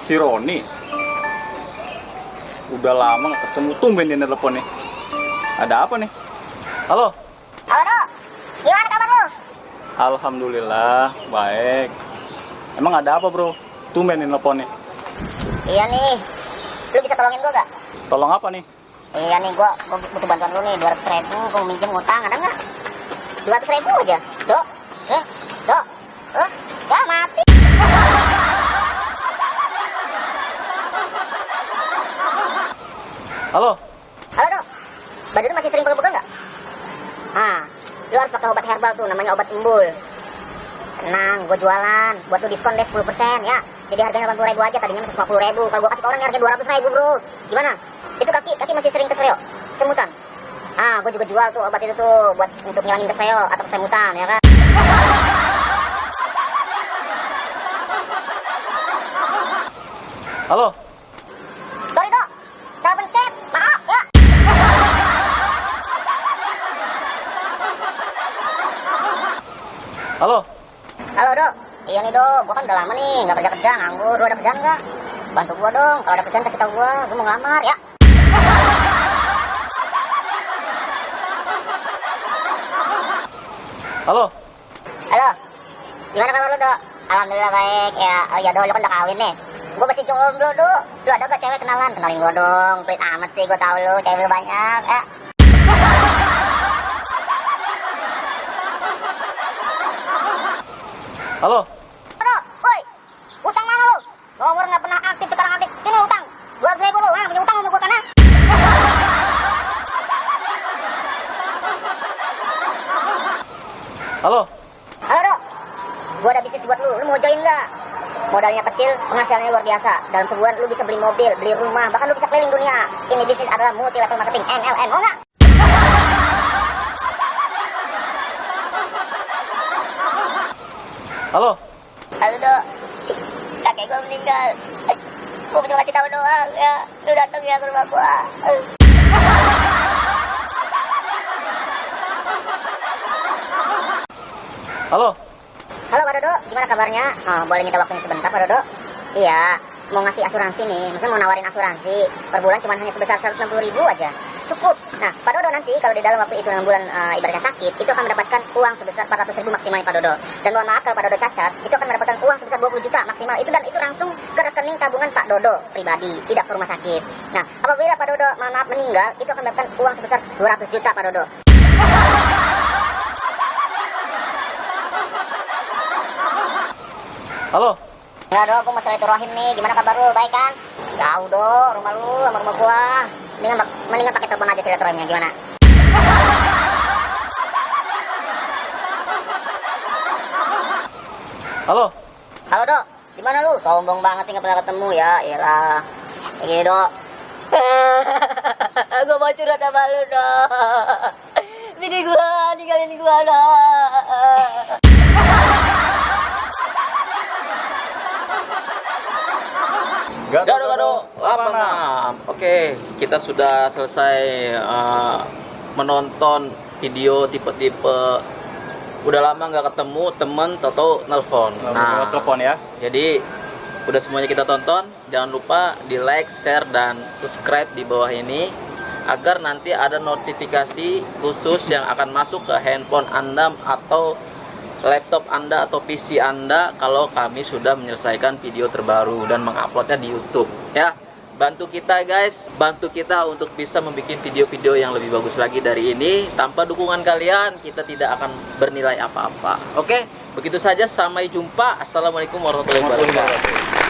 Si Roni. Udah lama gak ketemu, tumben dia nelpon nih. Ada apa nih? Halo? Halo, Dok. Gimana kabar lu? Alhamdulillah, baik. Emang ada apa, bro? Tumben nih nelpon nih. Iya nih. Lu bisa tolongin gua gak? Tolong apa nih? Iya nih, gua butuh bantuan lu nih, 200.000. Gua minjem utang, ada nggak? 200.000 aja, Dok. Dok. Ya mati. Halo? Halo, Dok. Badan lu masih sering pegel-pegel nggak? Ah, lu harus pakai obat herbal tuh, namanya obat embul. Tenang, gue jualan. Buat lu diskon deh 10% ya. Jadi harganya 80.000 aja, tadinya masih 50.000. Kalau gue kasih ke orang harga 200.000, bro. Gimana? Itu kaki masih sering kesleo, semutan. Ah, gue juga jual tuh obat itu tuh buat untuk ngilangin kesleo atau kesemutan, ya kan? Halo? Sorry, Dok. Salah pencet. Maaf ya. Halo? Halo, Dok. Iya nih, Dok. Gue kan udah lama nih nggak kerja, nganggur. Lu ada kerjaan nggak? Bantu gue dong. Kalau ada kerjaan kasih tau gue mau ngelamar ya. Halo? Halo. Gimana kabar lu, Dok? Alhamdulillah baik. Ya, oh iya, Dok, lu kan udah kawin nih. Gue masih jomblo, Dok. Lu ada gak cewek kenalan? Kenalin gue dong. Pelit amat sih, gue tahu lu cewek lu banyak ya. Halo? Dok, woi. Utang mana lu? Nomor nggak pernah aktif, sekarang aktif. Sini lu utang. 200.000 lu. Punya utang sama gue kan ya? Halo? Halo, Dok. Gue ada bisnis buat lu. Lu mau join nggak? Modalnya kecil, penghasilannya luar biasa. Dalam sebulan lu bisa beli mobil, beli rumah, bahkan lu bisa keliling dunia. Ini bisnis adalah multi level marketing, MLM. Mau nggak? Halo? Halo, Dok. Kakek gue meninggal. Gue cuma kasih tahu doang ya. Lu datang ya ke rumah gue. Halo? Halo, Pak Dodo. Gimana kabarnya? Oh, boleh minta waktunya sebentar, Pak Dodo? Iya, mau ngasih asuransi nih. Maksudnya mau nawarin asuransi. Per bulan cuma hanya sebesar 160.000 aja. Cukup. Nah, Pak Dodo nanti kalau di dalam waktu itu 6 bulan ibaratnya sakit, itu akan mendapatkan uang sebesar 400.000 maksimalnya, Pak Dodo. Dan mohon maaf kalau Pak Dodo cacat, itu akan mendapatkan uang sebesar 20 juta maksimal itu, dan itu langsung ke rekening tabungan Pak Dodo pribadi, tidak ke rumah sakit. Nah, apabila Pak Dodo mohon maaf meninggal, itu akan mendapatkan uang sebesar 200 juta, Pak Dodo. Halo? Enggak, Dok, aku masalah itu rahim nih. Gimana kabar lu? Baik kan? Jauh, Dok, rumah lu sama rumah gua. Mendingan pakai telepon aja silaturahimnya, gimana? Halo? Halo, Dok. Gimana lu? Sombong banget sih nggak pernah ketemu ya. Iyalah. Kayak gini, Dok. Gua mau curhat sama lu, Dok. Bini gua ninggalin gua, Dok. Gado, Oke, kita sudah selesai menonton video tipe-tipe udah lama nggak ketemu temen atau nelfon. Nah, telepon ya. Jadi udah semuanya kita tonton. Jangan lupa di like, share, dan subscribe di bawah ini agar nanti ada notifikasi khusus yang akan masuk ke handphone Anda atau laptop Anda atau PC Anda kalau kami sudah menyelesaikan video terbaru dan menguploadnya di YouTube ya. Bantu kita guys, bantu kita untuk bisa membuat video-video yang lebih bagus lagi dari ini. Tanpa dukungan kalian kita tidak akan bernilai apa-apa. Oke, begitu saja, sampai jumpa. Assalamualaikum warahmatullahi wabarakatuh.